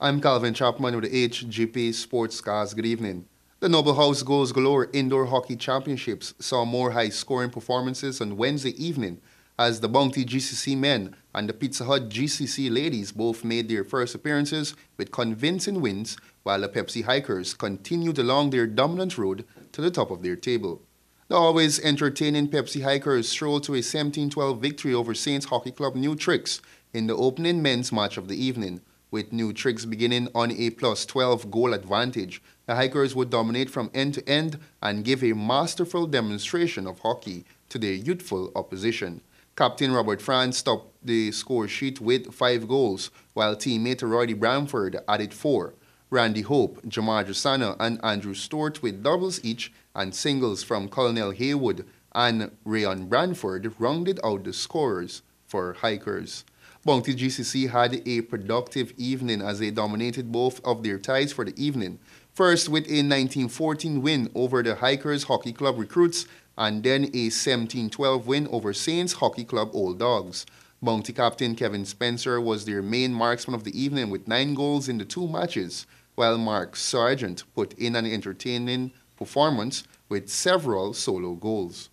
I'm Calvin Chapman with the Hgptv Sportscast. Good evening. The Noble House Goals Galore Indoor Hockey Championships saw more high-scoring performances on Wednesday evening as the Bounty GCC men and the Pizza Hut GCC ladies both made their first appearances with convincing wins, while the Pepsi Hikers continued along their dominant road to the top of their table. The always entertaining Pepsi Hikers strolled to a 17-12 victory over Saints Hockey Club New Tricks in the opening men's match of the evening. With New Tricks beginning on a +12 goal advantage, the Hikers would dominate from end to end and give a masterful demonstration of hockey to their youthful opposition. Captain Robert France topped the score sheet with 5 goals, while teammate Roddy Bramford added 4. Randy Hope, Jamar Drasana, and Andrew Stewart with doubles each and singles from Colonel Haywood and Rayon Branford rounded out the scorers for Hikers. Bounty GCC had a productive evening as they dominated both of their ties for the evening. First with a 19-14 win over the Hikers Hockey Club Recruits and then a 17-12 win over Saints Hockey Club Old Dogs. Bounty captain Kevin Spencer was their main marksman of the evening with 9 goals in the 2 matches, while Mark Sargent put in an entertaining performance with several solo goals.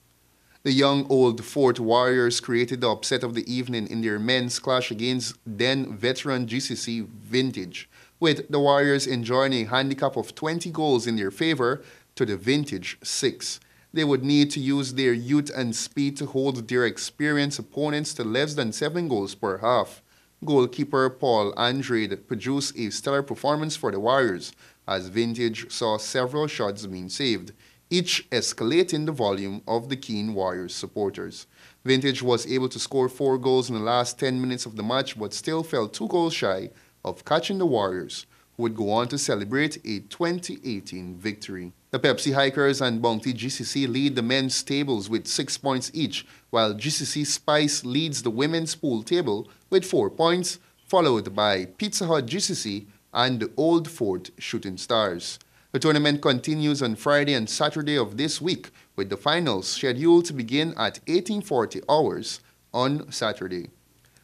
The young old Fort Warriors created the upset of the evening in their men's clash against then veteran GCC Vintage, with the Warriors enjoying a handicap of 20 goals in their favor to the Vintage 6. They would need to use their youth and speed to hold their experienced opponents to less than 7 goals per half. Goalkeeper Paul Andrade produced a stellar performance for the Warriors, as Vintage saw several shots being saved, each escalating the volume of the keen Warriors supporters. Vintage was able to score 4 goals in the last 10 minutes of the match, but still fell 2 goals shy of catching the Warriors, who would go on to celebrate a 2018 victory. The Pepsi Hikers and Bounty GCC lead the men's tables with 6 points each, while GCC Spice leads the women's pool table with 4 points, followed by Pizza Hut GCC and the Old Fort Shooting Stars. The tournament continues on Friday and Saturday of this week, with the finals scheduled to begin at 1840 hours on Saturday.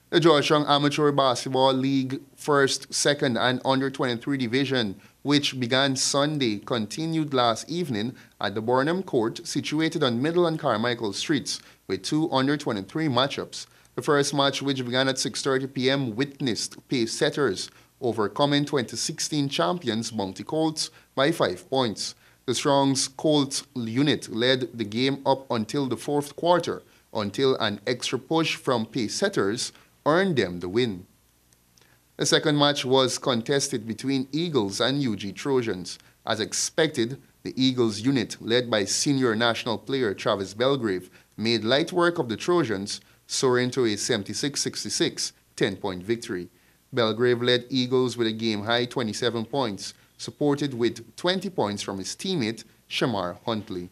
The Georgetown Amateur Basketball League First, Second, and Under-23 Division, which began Sunday, continued last evening at the Burnham Court, situated on Middle and Carmichael Streets, with 2 Under-23 matchups. The first match, which began at 6:30 p.m., witnessed PACESETTERS overcoming 2016 champions Bounty Colts by 5 points. The Strong's Colts unit led the game up until the 4th quarter, until an extra push from PACESETTERS earned them the win. The second match was contested between Eagles and UG Trojans. As expected, the Eagles unit, led by senior national player Travis Belgrave, made light work of the Trojans, soaring to a 76-66 10-point victory. Belgrave led Eagles with a game-high 27 points, supported with 20 points from his teammate Shamar Huntley.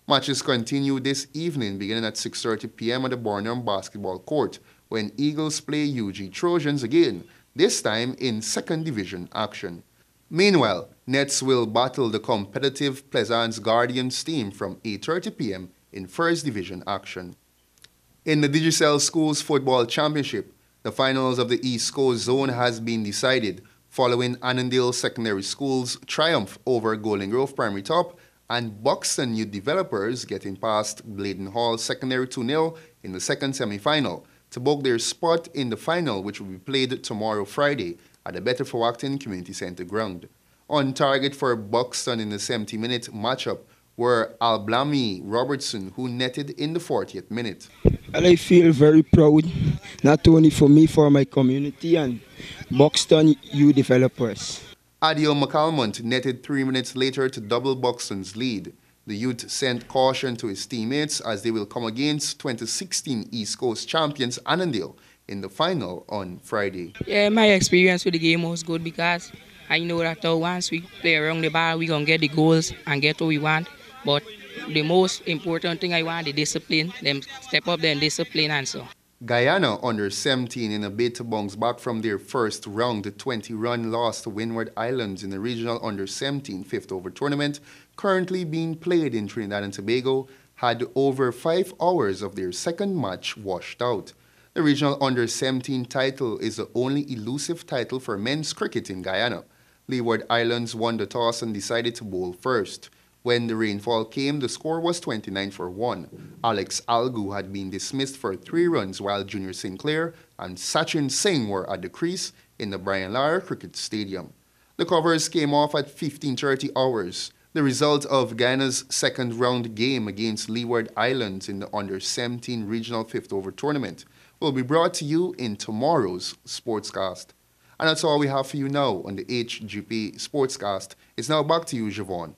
Matches continue this evening beginning at 6:30 p.m. at the Burnham Basketball Court, when Eagles play UG Trojans again, this time in 2nd Division action. Meanwhile, Nets will battle the competitive Pleasance Guardians team from 8:30 p.m. in 1st Division action. In the DIGICEL Schools Football Championship, the finals of the East Coast Zone has been decided following Annandale Secondary School's triumph over Golden Grove Primary Top and Buxton Youth Developers getting past Bladen Hall Secondary 2-0 in the 2nd semi-final to book their spot in the final, which will be played tomorrow Friday at the Better for Acton Community Center ground. On target for Buxton in the 70-minute matchup were Alblami Robertson, who netted in the 40th minute. Well, I feel very proud, not only for me, for my community and Buxton youth developers. Adio McCalmont netted 3 minutes later to double Buxton's lead. The youth sent caution to his teammates as they will come against 2016 East Coast champions Annandale in the final on Friday. Yeah, my experience with the game was good because I know that once we play around the ball, we're going to get the goals and get what we want. But the most important thing I want, the discipline, them step up their discipline and so. Guyana under 17 in a bid to bounce back from their first round 20-run loss to Windward Islands in the regional under 17 fifth over tournament currently being played in Trinidad and Tobago had over 5 hours of their second match washed out. The regional under-17 title is the only elusive title for men's cricket in Guyana. Leeward Islands won the toss and decided to bowl first. When the rainfall came, the score was 29 for 1. Alex Algu had been dismissed for 3 runs while Junior Sinclair and Sachin Singh were at the crease in the Brian Lara Cricket Stadium. The covers came off at 15:30 hours. The result of Guyana's second round game against Leeward Islands in the under-17 regional 5th over tournament will be brought to you in tomorrow's Sportscast. And that's all we have for you now on the HGP Sportscast. It's now back to you, Javon.